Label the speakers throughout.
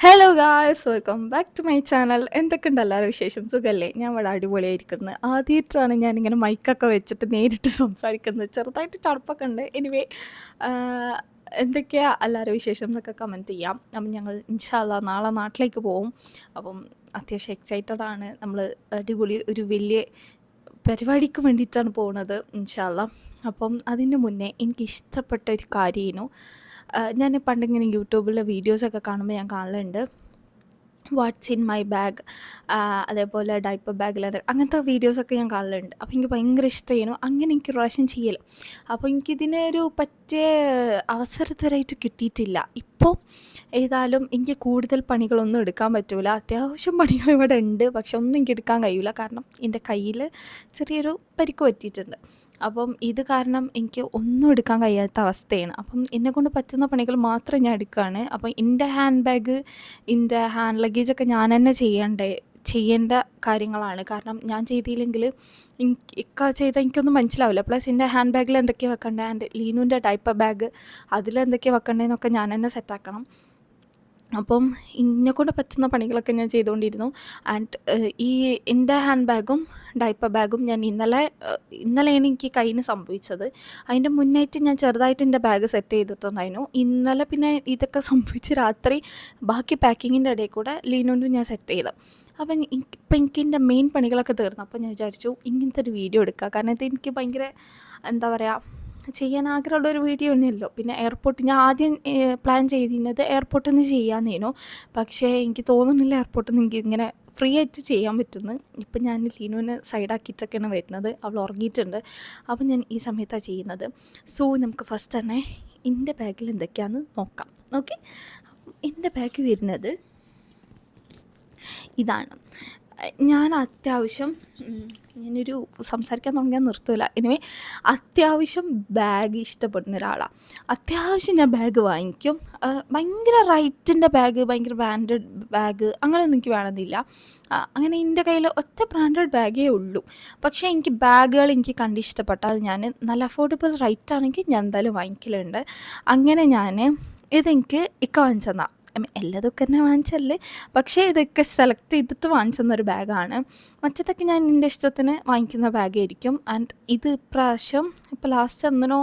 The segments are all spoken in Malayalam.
Speaker 1: Hello guys, welcome back to my channel. എന്തൊക്കെയുണ്ട് എല്ലാവരും വിശേഷം? സുഖമല്ലേ? ഞാൻ ഇവിടെ അടിപൊളിയായിരിക്കുന്നത്. ആദ്യമായിട്ടാണ് ഞാനിങ്ങനെ മൈക്കൊക്കെ വെച്ചിട്ട് നേരിട്ട് സംസാരിക്കുന്നത്. ചെറുതായിട്ട് ചടപ്പൊക്കെ ഉണ്ട്. എനിവേ, എന്തൊക്കെയാ എല്ലാവരും വിശേഷം എന്നൊക്കെ കമൻറ്റ് ചെയ്യാം. അപ്പം ഞങ്ങൾ ഇൻഷാ അല്ലാ നാളെ നാട്ടിലേക്ക് പോവും. അപ്പം അത്യാവശ്യം എക്സൈറ്റഡ് ആണ്. നമ്മൾ അടിപൊളി ഒരു വലിയ പരിപാടിക്ക് വേണ്ടിയിട്ടാണ് പോകുന്നത് ഇൻഷാ അല്ലാ. അപ്പം അതിന് മുന്നേ എനിക്കിഷ്ടപ്പെട്ട ഒരു കാര്യമായിരുന്നു. ഞാൻ പണ്ടിങ്ങനെ യൂട്യൂബിലെ വീഡിയോസൊക്കെ കാണുമ്പോൾ ഞാൻ കാണലുണ്ട് വാട്ട്സ് ഇൻ മൈ ബാഗ്, അതേപോലെ ഡൈപ്പർ ബാഗിൽ അങ്ങനത്തെ വീഡിയോസൊക്കെ ഞാൻ കാണലുണ്ട്. അപ്പോൾ എനിക്ക് ഭയങ്കര ഇഷ്ടമായിരുന്നു. അങ്ങനെ എനിക്ക് പ്രാവശ്യം ചെയ്യലും. അപ്പോൾ എനിക്കിതിനൊരു പറ്റിയ അവസരത്തിനായിട്ട് കിട്ടിയിട്ടില്ല. ഇപ്പോൾ ഏതായാലും എനിക്ക് കൂടുതൽ പണികളൊന്നും എടുക്കാൻ പറ്റില്ല. അത്യാവശ്യം പണികൾ ഇവിടെ ഉണ്ട്, പക്ഷെ ഒന്നും എനിക്ക് എടുക്കാൻ കഴിയില്ല. കാരണം എൻ്റെ കയ്യിൽ ചെറിയൊരു പരിക്ക് പറ്റിയിട്ടുണ്ട്. അപ്പം ഇത് കാരണം എനിക്ക് ഒന്നും എടുക്കാൻ കഴിയാത്ത അവസ്ഥയാണ്. അപ്പം എന്നെക്കൊണ്ട് പറ്റുന്ന പണികൾ മാത്രം ഞാൻ എടുക്കുകയാണ്. അപ്പം എൻ്റെ ഹാൻഡ് ബാഗ്, എൻ്റെ ഹാൻഡ് ലഗേജൊക്കെ ഞാൻ തന്നെ ചെയ്യേണ്ട കാര്യങ്ങളാണ്. കാരണം ഞാൻ ചെയ്തില്ലെങ്കിൽ ചെയ്താൽ എനിക്കൊന്നും മനസ്സിലാവില്ല. പ്ലസ് എൻ്റെ ഹാൻഡ് ബാഗിൽ എന്തൊക്കെയാണ് വെക്കേണ്ടത്, ആൻഡ് ലീനുവിൻ്റെ ഡൈപ്പർ ബാഗ് അതിലെന്തൊക്കെയാണ് വെക്കേണ്ടതെന്നൊക്കെ ഞാൻ തന്നെ സെറ്റാക്കണം. അപ്പം എന്നെക്കൊണ്ട് പറ്റുന്ന പണികളൊക്കെ ഞാൻ ചെയ്തുകൊണ്ടിരുന്നു. ആൻഡ് ഈ എൻ്റെ ഹാൻഡ് ബാഗും ഡൈപ്പർ ബാഗും ഞാൻ ഇന്നലെയാണ് എനിക്ക് കയ്യിൽ സംഭവിച്ചത്. അതിൻ്റെ മുന്നായിട്ട് ഞാൻ ചെറുതായിട്ട് എൻ്റെ ബാഗ് സെറ്റ് ചെയ്തിട്ടുണ്ടായിരുന്നു. ഇന്നലെ പിന്നെ ഇതൊക്കെ സംഭവിച്ച് രാത്രി ബാക്കി പാക്കിങ്ങിൻ്റെ ഇടയിൽ കൂടെ ലീനോണ്ടും ഞാൻ സെറ്റ് ചെയ്തു. അപ്പം ഇപ്പം എനിക്ക് എൻ്റെ മെയിൻ പണികളൊക്കെ തീർന്നു. അപ്പോൾ ഞാൻ വിചാരിച്ചു ഇങ്ങനത്തെ ഒരു വീഡിയോ എടുക്കുക. കാരണം ഇത് എനിക്ക് ഭയങ്കര എന്താ പറയുക, ചെയ്യാൻ ആഗ്രഹമുള്ളൊരു വീഡിയോ തന്നെയല്ലോ. പിന്നെ ഞാൻ ആദ്യം പ്ലാൻ ചെയ്തിരുന്നത് എയർപോർട്ടിൽ നിന്ന് ചെയ്യാമെന്നേനു. പക്ഷേ എനിക്ക് തോന്നുന്നില്ല എയർപോർട്ടിൽ നിന്ന് എനിക്ക് ഇങ്ങനെ ഫ്രീ ആയിട്ട് ചെയ്യാൻ പറ്റുന്നു. ഇപ്പം ഞാൻ ലീനുവിനെ സൈഡാക്കിയിട്ടൊക്കെയാണ് വരുന്നത്. അവൾ ഉറങ്ങിയിട്ടുണ്ട്. അപ്പം ഞാൻ ഈ സമയത്താണ് ചെയ്യുന്നത്. സോ നമുക്ക് ഫസ്റ്റ് തന്നെ എൻ്റെ ബാഗിൽ എന്തൊക്കെയാണെന്ന് നോക്കാം. ഓക്കെ, എൻ്റെ ബാഗ് വരുന്നത് ഇതാണ്. ഞാൻ അത്യാവശ്യം ഞാനൊരു സംസാരിക്കാൻ തുടങ്ങിയാൽ നിർത്തില്ല. എനിവേ, അത്യാവശ്യം ബാഗ് ഇഷ്ടപ്പെടുന്ന ഒരാളാണ്. അത്യാവശ്യം ഞാൻ ബാഗ് വാങ്ങിക്കും. ഭയങ്കര റൈറ്റിൻ്റെ ബാഗ്, ഭയങ്കര ബ്രാൻഡഡ് ബാഗ് അങ്ങനെയൊന്നും എനിക്ക് വേണമെന്നില്ല. അങ്ങനെ എൻ്റെ കയ്യിൽ ഒറ്റ ബ്രാൻഡഡ് ബാഗേ ഉള്ളൂ. പക്ഷേ എനിക്ക് ബാഗുകൾ എനിക്ക് കണ്ട് ഇഷ്ടപ്പെട്ടാൽ ഞാൻ നല്ല അഫോർഡബിൾ റേറ്റ് ആണെങ്കിൽ ഞാൻ എന്തായാലും വാങ്ങിക്കലുണ്ട്. അങ്ങനെ ഞാൻ ഇതെനിക്ക് വാങ്ങിച്ചതാണ്. എല്ലാതൊക്കെ തന്നെ വാങ്ങിച്ചല്ലേ, പക്ഷേ ഇതൊക്കെ സെലക്ട് ചെയ്തിട്ട് വാങ്ങിച്ചെന്നൊരു ബാഗാണ്. മറ്റേതൊക്കെ ഞാൻ എൻ്റെ ഇഷ്ടത്തിന് വാങ്ങിക്കുന്ന ബാഗായിരിക്കും. ആൻഡ് ഇത് ഇപ്രാവശ്യം ഇപ്പോൾ ലാസ്റ്റ് എന്തിനോ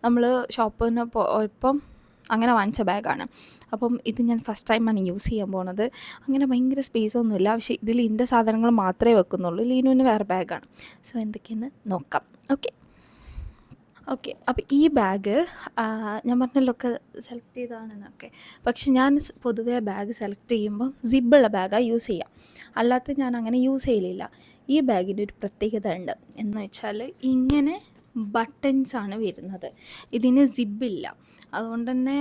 Speaker 1: നമ്മൾ ഷോപ്പിന് പോയപ്പം അങ്ങനെ വാങ്ങിച്ച ബാഗാണ്. അപ്പം ഇത് ഞാൻ ഫസ്റ്റ് ടൈമാണ് യൂസ് ചെയ്യാൻ പോകുന്നത്. അങ്ങനെ ഭയങ്കര സ്പേസൊന്നുമില്ല, പക്ഷേ ഇതിൽ എൻ്റെ സാധനങ്ങൾ മാത്രമേ വെക്കുന്നുള്ളൂ. ലീനുവിന് വേറെ ബാഗാണ്. സോ എന്തൊക്കെയെന്ന് നോക്കാം. ഓക്കെ, അപ്പോൾ ഈ ബാഗ് ഞാൻ പറഞ്ഞല്ലോ ഒക്കെ സെലക്ട് ചെയ്തതാണെന്നൊക്കെ. പക്ഷെ ഞാൻ പൊതുവേ ബാഗ് സെലക്ട് ചെയ്യുമ്പോൾ സിബുള്ള ബാഗാണ് യൂസ് ചെയ്യുക. അല്ലാത്ത ഞാൻ അങ്ങനെ യൂസ് ചെയ്യലില്ല. ഈ ബാഗിൻ്റെ ഒരു പ്രത്യേകത ഉണ്ട്. എന്ന് വെച്ചാൽ ഇങ്ങനെ ബട്ടൺസാണ് വരുന്നത്. ഇതിന് സിബില്ല. അതുകൊണ്ട് തന്നെ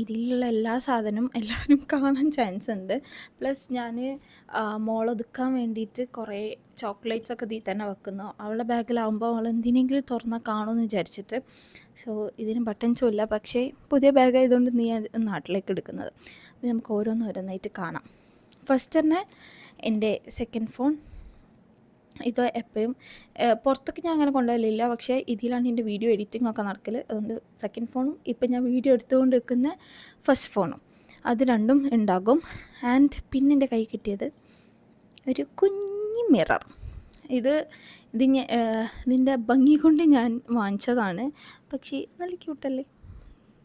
Speaker 1: ഇതിലുള്ള എല്ലാ സാധനവും എല്ലാവരും കാണാൻ ചാൻസ് ഉണ്ട്. പ്ലസ് ഞാൻ മോളൊതുക്കാൻ വേണ്ടിയിട്ട് കുറേ ചോക്ലേറ്റ്സൊക്കെ ഇതിൽ തന്നെ വെക്കുന്നു. അവളുടെ ബാഗിലാവുമ്പോൾ അവൾ എന്തിനെങ്കിലും തുറന്നാൽ കാണുമെന്ന് വിചാരിച്ചിട്ട്. സോ ഇതിന് ബട്ടൺസും ഇല്ല. പക്ഷേ പുതിയ ബാഗ് ആയതുകൊണ്ട് നീ നാട്ടിലേക്ക് എടുക്കുന്നത്. അത് നമുക്ക് ഓരോന്നായിട്ട് കാണാം. ഫസ്റ്റ് തന്നെ എൻ്റെ സെക്കൻഡ് ഫോൺ. ഇത് എപ്പോഴും പുറത്തൊക്കെ ഞാൻ അങ്ങനെ കൊണ്ടുപോകലില്ല, പക്ഷേ ഇതിലാണ് എൻ്റെ വീഡിയോ എഡിറ്റിംഗ് ഒക്കെ നടക്കൽ. അതുകൊണ്ട് സെക്കൻഡ് ഫോണും ഇപ്പം ഞാൻ വീഡിയോ എടുത്തുകൊണ്ട് വെക്കുന്ന ഫസ്റ്റ് ഫോണും അത് രണ്ടും ഉണ്ടാകും. ആൻഡ് പിന്നെ എൻ്റെ കൈ കിട്ടിയത് ഒരു കുഞ്ഞു മിറർ. ഇതിൻ്റെ ഭംഗി കൊണ്ട് ഞാൻ വാങ്ങിച്ചതാണ്. പക്ഷേ നല്ല ക്യൂട്ടല്ലേ.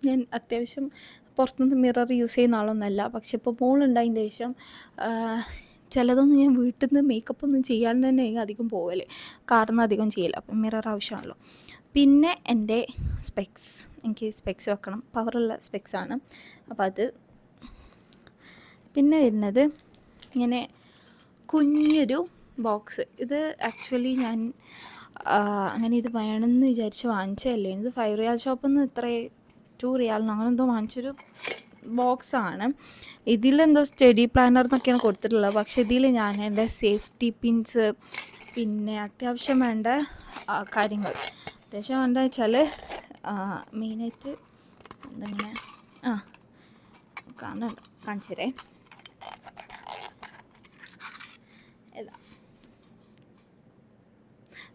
Speaker 1: ഞാൻ അത്യാവശ്യം പുറത്തുനിന്ന് മിറർ യൂസ് ചെയ്യുന്ന ആളൊന്നുമല്ല. പക്ഷെ ഇപ്പോൾ മോളുണ്ടായതിൻ്റെ ശേഷം ചിലതൊന്നും ഞാൻ വീട്ടിൽ നിന്ന് മേക്കപ്പൊന്നും ചെയ്യാൻ തന്നെ അധികം പോകല്. കാരണം അധികം ചെയ്യല. അപ്പം മിറർ ആവശ്യമാണല്ലോ. പിന്നെ എൻ്റെ സ്പെക്സ്, എനിക്ക് സ്പെക്സ് വെക്കണം. പവറുള്ള സ്പെക്സാണ്. അപ്പോൾ അത്. പിന്നെ വരുന്നത് ഇങ്ങനെ കുഞ്ഞൊരു ബോക്സ്. ഇത് ആക്ച്വലി ഞാൻ അങ്ങനെ ഇത് വേണമെന്ന് വിചാരിച്ച് വാങ്ങിച്ചതല്ലേ. ഇത് 5 റിയാൽ ഷോപ്പിൽ നിന്ന് 2 റിയാലിന് അങ്ങനെ എന്തോ വാങ്ങിച്ചൊരു ബോക്സാണ്. ഇതിലെന്തോ സ്റ്റഡി പ്ലാനർ എന്നൊക്കെയാണ് കൊടുത്തിട്ടുള്ളത്. പക്ഷേ ഇതിൽ ഞാൻ എൻ്റെ സേഫ്റ്റി പിൻസ്, പിന്നെ അത്യാവശ്യം വേണ്ട കാര്യങ്ങൾ വെച്ചാൽ മെയിനായിട്ട് എന്തെങ്ങനെ കാണിച്ചു തരേ.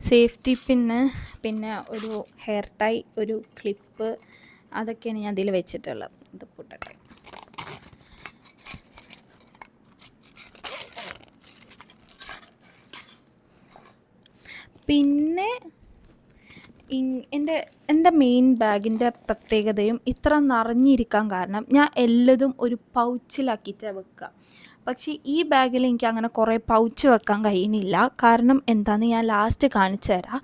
Speaker 1: സേഫ്റ്റി പിന്ന്, പിന്നെ ഒരു ഹെയർ ടൈ, ഒരു ക്ലിപ്പ്, അതൊക്കെയാണ് ഞാൻ ഇതിൽ വെച്ചിട്ടുള്ളത്. ഇത് പൊട്ടട്ടെ. പിന്നെ എൻ്റെ മെയിൻ ബാഗിൻ്റെ പ്രത്യേകതയും ഇത്ര നിറഞ്ഞിരിക്കാൻ കാരണം ഞാൻ എല്ലതും ഒരു പൗച്ചിലാക്കിയിട്ടാണ് വെക്കുക. പക്ഷേ ഈ ബാഗിൽ എനിക്ക് അങ്ങനെ കുറേ പൗച്ച് വെക്കാൻ കഴിയുന്നില്ല. കാരണം എന്താണെന്ന് ഞാൻ ലാസ്റ്റ് കാണിച്ചു തരാം.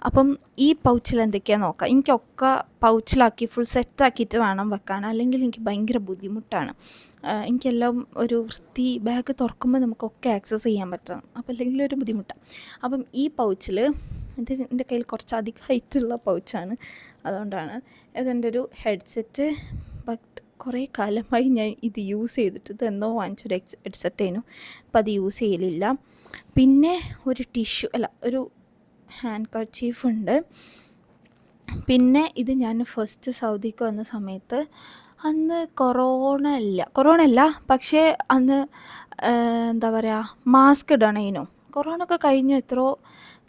Speaker 1: അപ്പം ഈ പൗച്ചിൽ എന്തൊക്കെയാണെന്ന് നോക്കാം. എനിക്കൊക്കെ പൗച്ചിലാക്കി ഫുൾ സെറ്റാക്കിയിട്ട് വേണം വെക്കാൻ, അല്ലെങ്കിൽ എനിക്ക് ഭയങ്കര ബുദ്ധിമുട്ടാണ്. എനിക്കെല്ലാം ഒരു വൃത്തി, ബാഗ് തുറക്കുമ്പോൾ നമുക്കൊക്കെ ആക്സസ് ചെയ്യാൻ പറ്റണം. അപ്പോൾ അല്ലെങ്കിൽ ഒരു ബുദ്ധിമുട്ടാണ്. അപ്പം ഈ പൗച്ചിൽ ഇത് എൻ്റെ കയ്യിൽ കുറച്ചധികം ഹൈറ്റുള്ള പൗച്ചാണ്, അതുകൊണ്ടാണ്. ഇതെൻ്റെ ഒരു ഹെഡ്സെറ്റ്. ബട്ട് കുറേ കാലമായി ഞാൻ ഇത് യൂസ് ചെയ്തിട്ട്, ഇത് എന്നോ വാങ്ങിച്ചൊരു ഹെഡ്സെറ്റേനു, അപ്പോൾ അത് യൂസ് ചെയ്യലില്ല. പിന്നെ ഒരു ഒരു ഹാൻഡ് കർച്ചീഫ് ഉണ്ട്. പിന്നെ ഇത് ഞാൻ ഫസ്റ്റ് സൗദിക്ക് വന്ന സമയത്ത്, അന്ന് കൊറോണ അല്ല, പക്ഷേ അന്ന് എന്താ പറയുക, മാസ്ക് ഇടണേനു. കൊറോണ ഒക്കെ എത്രയോ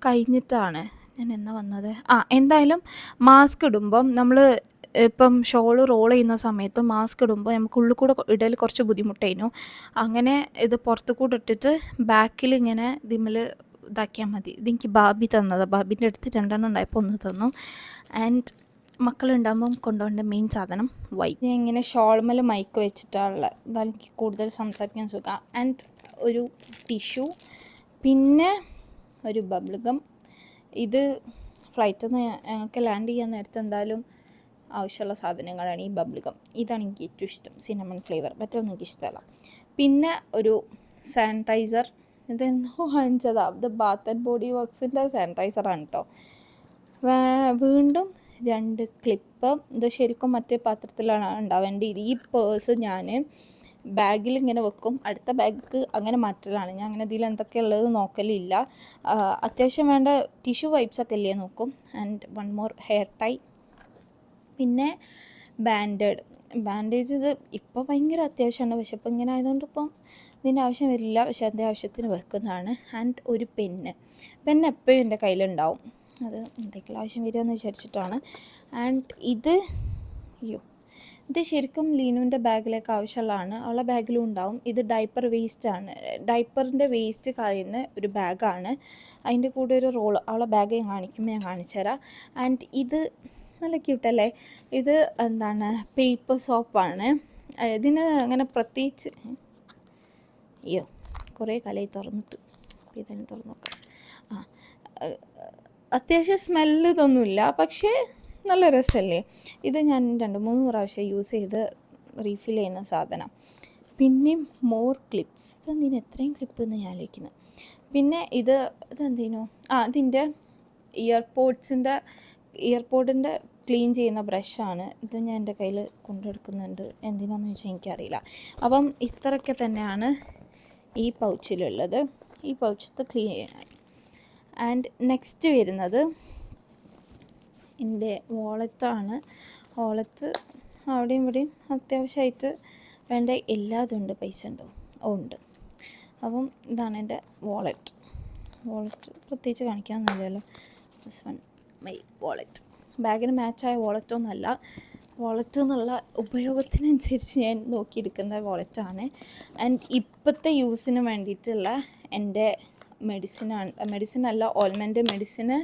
Speaker 1: കഴിഞ്ഞിട്ടാണ് ഞാൻ എന്നാ വന്നത്. എന്തായാലും മാസ്ക് ഇടുമ്പം നമ്മൾ ഇപ്പം ഷോൾ റോൾ ചെയ്യുന്ന സമയത്ത് മാസ്ക് ഇടുമ്പോൾ നമുക്ക് ഉള്ളിൽ കൂടെ ഇടൽ കുറച്ച് ബുദ്ധിമുട്ടായിരുന്നു. അങ്ങനെ ഇത് പുറത്തു കൂടെ ഇട്ടിട്ട് ബാക്കിൽ ഇങ്ങനെ ഇതിമ്മൽ ഇതാക്കിയാൽ മതി. ഇതെനിക്ക് ബാബി തന്നതാണ്. ബാബിൻ്റെ അടുത്ത് 2 ഉണ്ടായപ്പോൾ 1 തന്നു. ആൻഡ് മക്കളുണ്ടാകുമ്പം കൊണ്ടുപോകേണ്ട മെയിൻ സാധനം ഞാൻ ഇങ്ങനെ ഷോൾമേൽ മൈക്ക് വെച്ചിട്ടുള്ള, അതാണ് എനിക്ക് കൂടുതൽ സംസാരിക്കാൻ സുഖം. ആൻഡ് ഒരു ടിഷ്യൂ, പിന്നെ ഒരു ബബിൾ ഗം. ഇത് ഫ്ലൈറ്റിൽ നിന്ന് ഞങ്ങൾക്ക് ലാൻഡ് ചെയ്യാൻ നേരത്തെ എന്തായാലും ആവശ്യമുള്ള സാധനങ്ങളാണ് ഈ ബബിൾ ഗം. ഇതാണ് എനിക്ക് ഏറ്റവും ഇഷ്ടം, സിനമൺ ഫ്ലേവർ. മറ്റൊന്നും എനിക്ക് ഇഷ്ടമല്ല. പിന്നെ ഒരു സാനിറ്റൈസർ, ഇതെന്നോ വാങ്ങിച്ചതാണ്. ഇത് ബാത്ത് ആൻഡ് ബോഡി വർക്ക്സിൻ്റെ സാനിറ്റൈസറാണ് കേട്ടോ. വീണ്ടും 2 ക്ലിപ്പ്. ഇത് ശരിക്കും മറ്റേ പാത്രത്തിലാണ് ഉണ്ടാവേണ്ടത്. ഈ പേഴ്സ് ഞാൻ ബാഗിൽ ഇങ്ങനെ വെക്കും, അടുത്ത ബാഗ് അങ്ങനെ മാറ്റലാണ്. ഞാൻ അങ്ങനെ ഇതിൽ എന്തൊക്കെയുള്ളത് നോക്കലില്ല. അത്യാവശ്യം വേണ്ട ടിഷ്യൂ വൈപ്സൊക്കെ അല്ലേ നോക്കും. And 1 more hair tie. പിന്നെ ബാൻഡേജ് ഇത് ഇപ്പോൾ ഭയങ്കര അത്യാവശ്യമാണ്, പക്ഷെ ഇപ്പം ഇങ്ങനെ ആയതുകൊണ്ട് ഇപ്പം ഇതിൻ്റെ ആവശ്യം വരില്ല, പക്ഷെ അതിൻ്റെ ആവശ്യത്തിന് വെക്കുന്നതാണ്. ആൻഡ് ഒരു പെന്ന് എപ്പോഴും എൻ്റെ കയ്യിലുണ്ടാവും, അത് എന്തെങ്കിലും ആവശ്യം വരുമെന്ന് വിചാരിച്ചിട്ടാണ്. ആൻഡ് ഇത് ശരിക്കും ലീനുവിൻ്റെ ബാഗിലേക്ക് ആവശ്യമുള്ളതാണ്, അവളുടെ ബാഗിലും ഉണ്ടാവും. ഇത് ഡൈപ്പർ വേസ്റ്റാണ്, ഡൈപ്പറിൻ്റെ വേസ്റ്റ് കളയുന്ന ഒരു ബാഗാണ്. അതിൻ്റെ കൂടെ ഒരു റോള്, അവളുടെ ബാഗ് ഞാൻ കാണിച്ചു തരാം. ആൻഡ് ഇത് നല്ല ക്യൂട്ടല്ലേ. ഇത് എന്താണ്, പേപ്പർ സോപ്പാണ്. ഇതിന് അങ്ങനെ പ്രത്യേകിച്ച് കുറേ കാലമായി തുറന്നിട്ട്, ഇതെല്ലാം തുറന്നു നോക്കാം. അത്യാവശ്യം സ്മെല്ല് ഇതൊന്നുമില്ല, പക്ഷേ നല്ല രസമല്ലേ. ഇത് ഞാൻ 2-3 പ്രാവശ്യം യൂസ് ചെയ്ത് റീഫിൽ ചെയ്യുന്ന സാധനം. പിന്നെ മോർ ക്ലിപ്സ്. ഇതെന്തിനും എത്രയും ക്ലിപ്പ് എന്ന് ഞാൻ ആലോചിക്കുന്നത്. പിന്നെ ഇതെന്തിനോ ഇതിൻ്റെ ഇയർപോഡിൻ്റെ ക്ലീൻ ചെയ്യുന്ന ബ്രഷാണ്. ഇത് ഞാൻ എൻ്റെ കയ്യിൽ കൊണ്ടെടുക്കുന്നുണ്ട്, എന്തിനാണെന്ന് വെച്ചാൽ എനിക്കറിയില്ല. അപ്പം ഇത്രയൊക്കെ തന്നെയാണ് ഈ പൗച്ചിലുള്ളത്. ഈ പൗച്ചത്ത് ക്ലീൻ ചെയ്യാനായി. ആൻഡ് നെക്സ്റ്റ് വരുന്നത് എൻ്റെ വാളറ്റാണ്. വാളറ്റ് അവിടെയും ഇവിടെയും അത്യാവശ്യമായിട്ട് വേണ്ട എല്ലാതുണ്ട്. പൈസ ഉണ്ടോ? ഉണ്ട്. അപ്പം ഇതാണ് എൻ്റെ വാളറ്റ്. പ്രത്യേകിച്ച് കാണിക്കാമെന്നില്ലല്ലോ. This one my wallet. ബാഗിന് മാച്ചായ വാളറ്റൊന്നുമല്ല, വാളറ്റ് എന്നുള്ള ഉപയോഗത്തിനനുസരിച്ച് ഞാൻ നോക്കിയെടുക്കുന്ന വാളറ്റാണ്. ആൻഡ് ഇപ്പോഴത്തെ യൂസിന് വേണ്ടിയിട്ടുള്ള എൻ്റെ മെഡിസിനല്ല, ഓയിൽമെൻറ്റ് മെഡിസിന്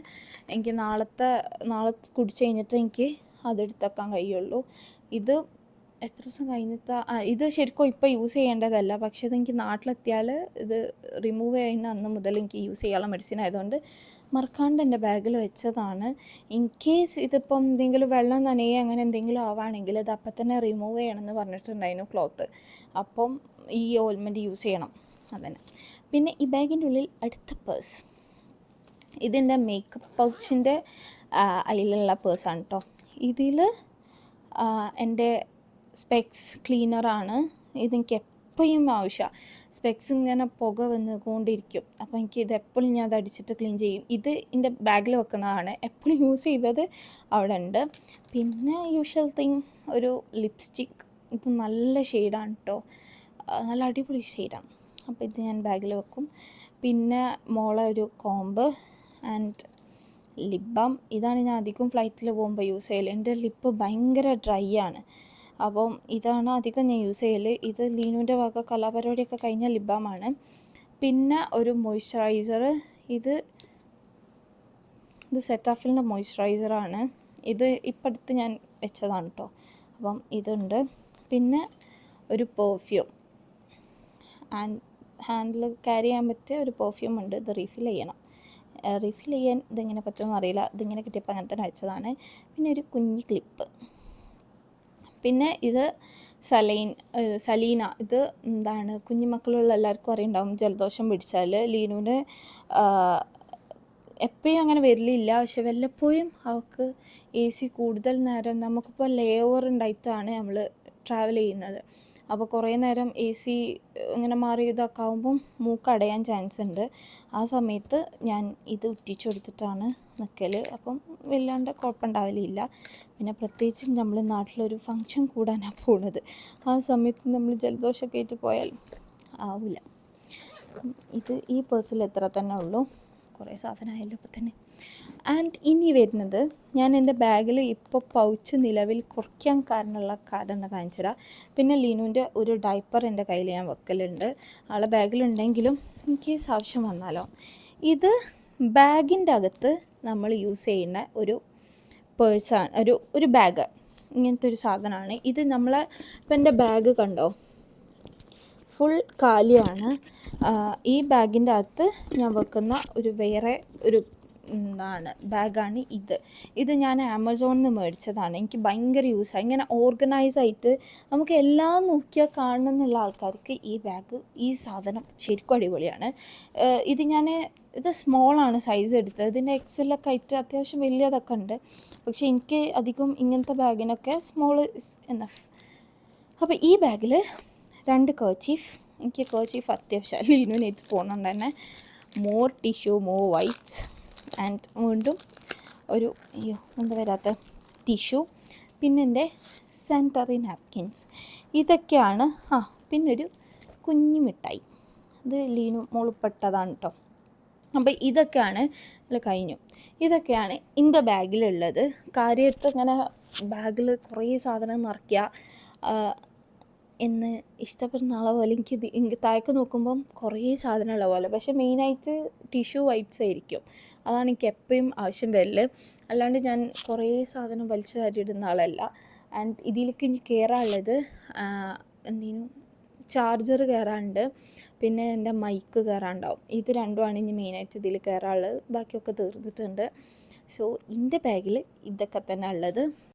Speaker 1: എനിക്ക് നാളെ കുടിച്ച് കഴിഞ്ഞിട്ട് എനിക്ക് അതെടുത്തേക്കാൻ കഴിയുള്ളൂ. ഇത് എത്ര ദിവസം കഴിഞ്ഞിട്ടാണ് ഇത് ശരിക്കും ഇപ്പോൾ യൂസ് ചെയ്യേണ്ടതല്ല, പക്ഷേ ഇതെനിക്ക് നാട്ടിലെത്തിയാൽ ഇത് റിമൂവ് ചെയ്യുന്ന അന്ന് മുതൽ എനിക്ക് യൂസ് ചെയ്യാനുള്ള മെഡിസിൻ ആയതുകൊണ്ട് മറക്കാണ്ട് എൻ്റെ ബാഗിൽ വെച്ചതാണ്. ഇൻ കേസ് ഇതിപ്പം എന്തെങ്കിലും വെള്ളം നനയുക അങ്ങനെ എന്തെങ്കിലും ആവുകയാണെങ്കിൽ ഇത് അപ്പം തന്നെ റിമൂവ് ചെയ്യണമെന്ന് പറഞ്ഞിട്ടുണ്ടായിരുന്നു ക്ലോത്ത്. അപ്പം ഈ ഓയിൽമെൻറ്റ് യൂസ് ചെയ്യണം അതന്നെ. പിന്നെ ഈ ബാഗിൻ്റെ ഉള്ളിൽ അടുത്ത പേഴ്സ്, ഇതിൻ്റെ മേക്കപ്പ് പൗച്ചിൻ്റെ അതിലുള്ള പേഴ്സാണ് കേട്ടോ. ഇതിൽ എൻ്റെ സ്പെക്സ് ക്ലീനറാണ്. ഇതെനിക്ക് എപ്പോഴും ആവശ്യമാണ്. സ്പെക്സ് ഇങ്ങനെ പുക വന്നുകൊണ്ടിരിക്കും, അപ്പോൾ എനിക്ക് ഇത് എപ്പോഴും ഞാൻ അത് അടിച്ചിട്ട് ക്ലീൻ ചെയ്യും. ഇത് എൻ്റെ ബാഗിൽ വെക്കുന്നതാണ്, എപ്പോഴും യൂസ് ചെയ്തത് അവിടെ ഉണ്ട്. പിന്നെ യൂഷ്വൽ തിങ് ഒരു ലിപ്സ്റ്റിക്ക്. ഇത് നല്ല ഷെയ്ഡാണ് കേട്ടോ, നല്ല അടിപൊളി ഷെയ്ഡാണ്. അപ്പോൾ ഇത് ഞാൻ ബാഗിൽ വെക്കും. പിന്നെ മോളെ ഒരു കോമ്പ് ആൻഡ് ലിപ് ബാം. ഇതാണ് ഞാൻ അധികം ഫ്ലൈറ്റിൽ പോകുമ്പോൾ യൂസ് ചെയ്യൽ. എൻ്റെ ലിപ്പ് ഭയങ്കര ഡ്രൈ ആണ്, അപ്പം ഇതാണ് അധികം ഞാൻ യൂസ് ചെയ്യൽ. ഇത് ലീനുവിൻ്റെ വക കലാപരിപാടിയൊക്കെ കഴിഞ്ഞ ലിപ് ബാമാണ്. പിന്നെ ഒരു മോയ്സ്ചറൈസർ. ഇത് ഇത് സെറ്റാഫിലിൻ്റെ മോയ്സ്ചറൈസറാണ്. ഇത് ഇപ്പം അടുത്ത് ഞാൻ വെച്ചതാണ് കേട്ടോ. അപ്പം ഇതുണ്ട്. പിന്നെ ഒരു പെർഫ്യൂം, ഹാൻഡിൽ ക്യാരി ചെയ്യാൻ പറ്റിയ ഒരു പെർഫ്യൂം ഉണ്ട്. ഇത് റീഫിൽ ചെയ്യണം. റീഫിൽ ചെയ്യാൻ ഇതെങ്ങനെ പറ്റുമെന്ന് അറിയില്ല. ഇതിങ്ങനെ കിട്ടിയപ്പോൾ അങ്ങനെ തന്നെ വെച്ചതാണ്. പിന്നെ ഒരു കുഞ്ഞി ക്ലിപ്പ്. പിന്നെ ഇത് സലീന. ഇത് എന്താണ്, കുഞ്ഞുമക്കളുള്ള എല്ലാവർക്കും അറിയുണ്ടാവും. ജലദോഷം പിടിച്ചാൽ ലീനുവിന് എപ്പോഴും അങ്ങനെ വരലില്ല, പക്ഷെ വല്ലപ്പോഴും അവൾക്ക് AC കൂടുതൽ നേരം, നമുക്കിപ്പോൾ ലേ ഓവർ ഉണ്ടായിട്ടാണ് നമ്മൾ ട്രാവൽ ചെയ്യുന്നത്. അപ്പോൾ കുറേ നേരം AC ഇങ്ങനെ മാറി ഇതൊക്കെ ആകുമ്പം മൂക്കടയാൻ ചാൻസ് ഉണ്ട്. ആ സമയത്ത് ഞാൻ ഇത് ഉറ്റിച്ചു കൊടുത്തിട്ടാണ് നിൽക്കൽ. അപ്പം വല്ലാണ്ട് കുഴപ്പമുണ്ടാവലില്ല. പിന്നെ പ്രത്യേകിച്ച് നമ്മൾ നാട്ടിലൊരു ഫങ്ഷൻ കൂടാനാണ് പോകുന്നത്. ആ സമയത്ത് നമ്മൾ ജലദോഷമൊക്കെ ആയിട്ട് പോയാൽ ആവില്ല. ഈ പേഴ്സിൽ എത്ര തന്നെ ഉള്ളൂ. കുറേ സാധനമായല്ലോ ഇപ്പം തന്നെ. ആൻഡ് ഇനി വരുന്നത്, ഞാൻ എൻ്റെ ബാഗിൽ ഇപ്പോൾ പൗച്ച് നിലവിൽ കുറയ്ക്കാൻ കാരണമുള്ള കാര്യം എന്ന് കാണിച്ചു തരാം. പിന്നെ ലീനുവിൻ്റെ ഒരു ഡയപ്പർ എൻ്റെ കയ്യിൽ ഞാൻ വെക്കലുണ്ട്. ആളെ ബാഗിലുണ്ടെങ്കിലും എനിക്ക് ആവശ്യം വന്നാലോ. ഇത് ബാഗിൻ്റെ അകത്ത് നമ്മൾ യൂസ് ചെയ്യുന്ന ഒരു പേഴ്സാണ്, ഒരു ബാഗ്. ഇങ്ങനത്തെ ഒരു സാധനമാണ് ഇത്. ഇപ്പം എൻ്റെ ബാഗ് കണ്ടോ, ഫുൾ കാലിയാണ്. ഈ ബാഗിൻ്റെ അകത്ത് ഞാൻ വെക്കുന്ന വേറെ ഒരു ബാഗാണ് ഇത് ഞാൻ ആമസോണിൽ നിന്ന് മേടിച്ചതാണ്. എനിക്ക് ഭയങ്കര യൂസായി. ഇങ്ങനെ ഓർഗനൈസായിട്ട് നമുക്ക് എല്ലാം നോക്കിയാൽ കാണണം എന്നുള്ള ആൾക്കാർക്ക് ഈ സാധനം ശരിക്കും അടിപൊളിയാണ്. ഇത് സ്മോളാണ് സൈസ് എടുത്തത്. ഇതിൻ്റെ എക്സലൊക്കെ ആയിട്ട് അത്യാവശ്യം വലിയതൊക്കെ ഉണ്ട്. പക്ഷേ എനിക്ക് അധികം ഇങ്ങനത്തെ ബാഗിനൊക്കെ സ്മോൾ ഇസ് എനഫ്. അപ്പോൾ ഈ ബാഗിൽ 2 കർച്ചീഫ്. എനിക്ക് കർച്ചീഫ് അത്യാവശ്യം ലീനുവിനേറ്റ് പോകുന്നുണ്ട് തന്നെ. More tissue, more whites, and വീണ്ടും എന്താ വരാത്ത ടിഷ്യൂ. പിന്നെ എൻ്റെ സാനിറ്ററി നാപ്കിൻസ്. ഇതൊക്കെയാണ്. പിന്നൊരു കുഞ്ഞു മിഠായി. ഇത് ലീനു മോളിപ്പെട്ടതാണ് കേട്ടോ. അപ്പോൾ ഇതൊക്കെയാണ് കഴിഞ്ഞു. ഇതൊക്കെയാണ് എൻ്റെ ബാഗിലുള്ളത്. കാര്യത്ത് ഇങ്ങനെ ബാഗിൽ കുറേ സാധനം നിറയ്ക്കുക എന്ന് ഇഷ്ടപ്പെടുന്ന ആളെ പോലെ എനിക്ക് താഴേക്ക് നോക്കുമ്പം കുറേ സാധനമുള്ള പോലെ. പക്ഷേ മെയിനായിട്ട് ടിഷ്യൂ വൈപ്സ് ആയിരിക്കും. അതാണ് എനിക്ക് എപ്പോഴും ആവശ്യം വരല്. അല്ലാണ്ട് ഞാൻ കുറേ സാധനം വലിച്ചു വാരിയിടുന്ന ആളല്ല. ആൻഡ് ഇതിലേക്ക് ഇനി കയറാനുള്ളത് ചാർജർ കയറാനുണ്ട്. പിന്നെ എൻ്റെ മൈക്ക് കയറാനുണ്ടാവും. ഇത് രണ്ടുമാണ് ഇനി മെയിനായിട്ട് ഇതിൽ കയറാനുള്ളത്. ബാക്കിയൊക്കെ തീർന്നിട്ടുണ്ട്. സോ എൻ്റെ ബാഗിൽ ഇതൊക്കെ തന്നെ ഉള്ളത്.